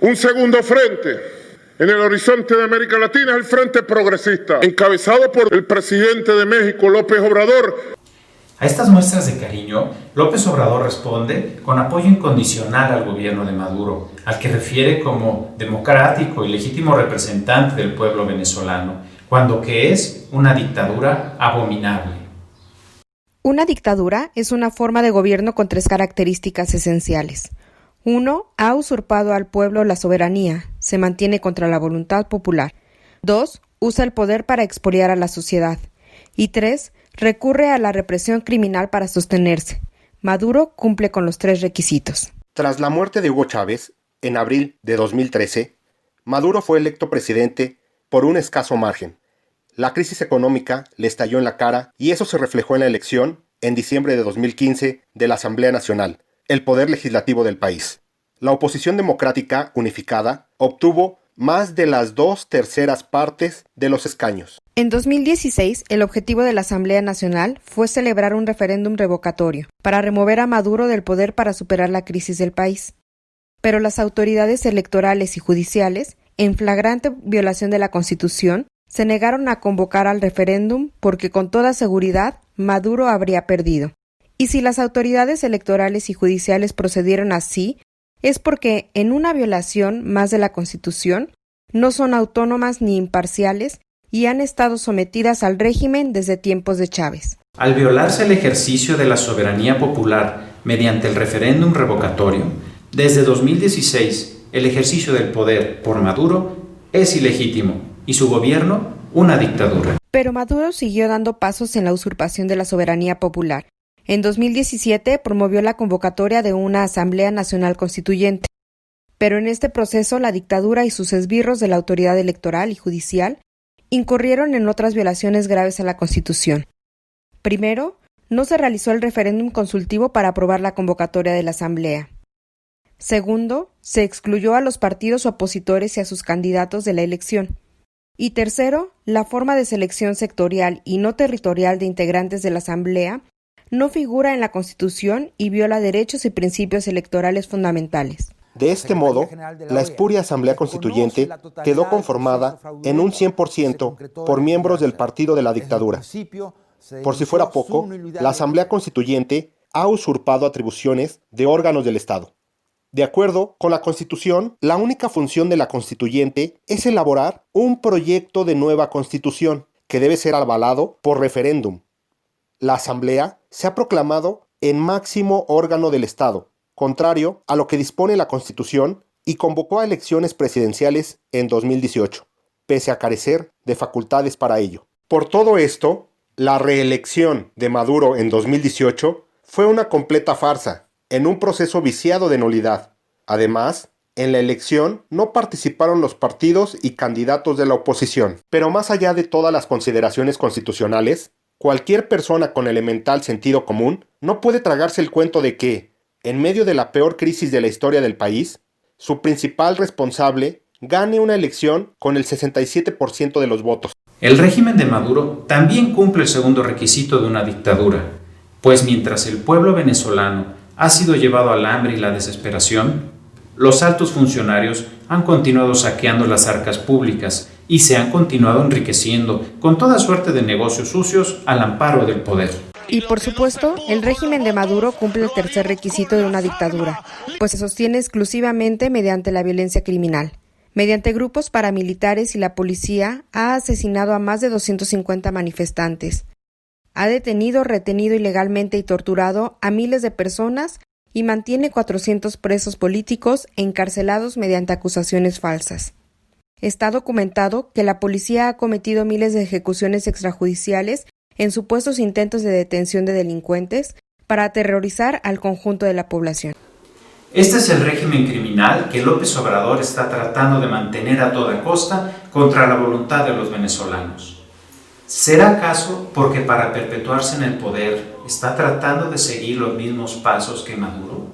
Un segundo frente en el horizonte de América Latina es el Frente Progresista, encabezado por el presidente de México, López Obrador. A estas muestras de cariño, López Obrador responde con apoyo incondicional al gobierno de Maduro, al que refiere como democrático y legítimo representante del pueblo venezolano, cuando que es una dictadura abominable. Una dictadura es una forma de gobierno con tres características esenciales. 1. Ha usurpado al pueblo la soberanía, se mantiene contra la voluntad popular. 2. Usa el poder para expoliar a la sociedad. Y 3. Recurre a la represión criminal para sostenerse. Maduro cumple con los tres requisitos. Tras la muerte de Hugo Chávez, en abril de 2013, Maduro fue electo presidente por un escaso margen. La crisis económica le estalló en la cara y eso se reflejó en la elección, en diciembre de 2015, de la Asamblea Nacional, el poder legislativo del país. La oposición democrática unificada obtuvo más de las 2/3 partes de los escaños. En 2016, el objetivo de la Asamblea Nacional fue celebrar un referéndum revocatorio para remover a Maduro del poder para superar la crisis del país. Pero las autoridades electorales y judiciales, en flagrante violación de la Constitución, se negaron a convocar al referéndum porque con toda seguridad Maduro habría perdido. Y si las autoridades electorales y judiciales procedieron así, es porque, en una violación más de la Constitución, no son autónomas ni imparciales y han estado sometidas al régimen desde tiempos de Chávez. Al violarse el ejercicio de la soberanía popular mediante el referéndum revocatorio, desde 2016 el ejercicio del poder por Maduro es ilegítimo y su gobierno una dictadura. Pero Maduro siguió dando pasos en la usurpación de la soberanía popular. En 2017 promovió la convocatoria de una Asamblea Nacional Constituyente. Pero en este proceso la dictadura y sus esbirros de la autoridad electoral y judicial incurrieron en otras violaciones graves a la Constitución. Primero, no se realizó el referéndum consultivo para aprobar la convocatoria de la Asamblea. Segundo, se excluyó a los partidos opositores y a sus candidatos de la elección. Y tercero, la forma de selección sectorial y no territorial de integrantes de la Asamblea no figura en la Constitución y viola derechos y principios electorales fundamentales. De este modo, la espuria Asamblea Constituyente quedó conformada en un 100% por miembros del partido de la dictadura. Por si fuera poco, la Asamblea Constituyente ha usurpado atribuciones de órganos del Estado. De acuerdo con la Constitución, la única función de la Constituyente es elaborar un proyecto de nueva Constitución que debe ser avalado por referéndum. La Asamblea se ha proclamado en máximo órgano del Estado, contrario a lo que dispone la Constitución, y convocó a elecciones presidenciales en 2018, pese a carecer de facultades para ello. Por todo esto, la reelección de Maduro en 2018 fue una completa farsa, en un proceso viciado de nulidad. Además, en la elección no participaron los partidos y candidatos de la oposición. Pero más allá de todas las consideraciones constitucionales, cualquier persona con elemental sentido común no puede tragarse el cuento de que, en medio de la peor crisis de la historia del país, su principal responsable gane una elección con el 67% de los votos. El régimen de Maduro también cumple el segundo requisito de una dictadura, pues mientras el pueblo venezolano ha sido llevado al hambre y la desesperación, los altos funcionarios han continuado saqueando las arcas públicas y se han continuado enriqueciendo con toda suerte de negocios sucios al amparo del poder. Y por supuesto, el régimen de Maduro cumple el tercer requisito de una dictadura, pues se sostiene exclusivamente mediante la violencia criminal. Mediante grupos paramilitares y la policía, ha asesinado a más de 250 manifestantes. Ha detenido, retenido ilegalmente y torturado a miles de personas y mantiene 400 presos políticos encarcelados mediante acusaciones falsas. Está documentado que la policía ha cometido miles de ejecuciones extrajudiciales en supuestos intentos de detención de delincuentes para aterrorizar al conjunto de la población. Este es el régimen criminal que López Obrador está tratando de mantener a toda costa contra la voluntad de los venezolanos. ¿Será acaso porque para perpetuarse en el poder está tratando de seguir los mismos pasos que Maduro?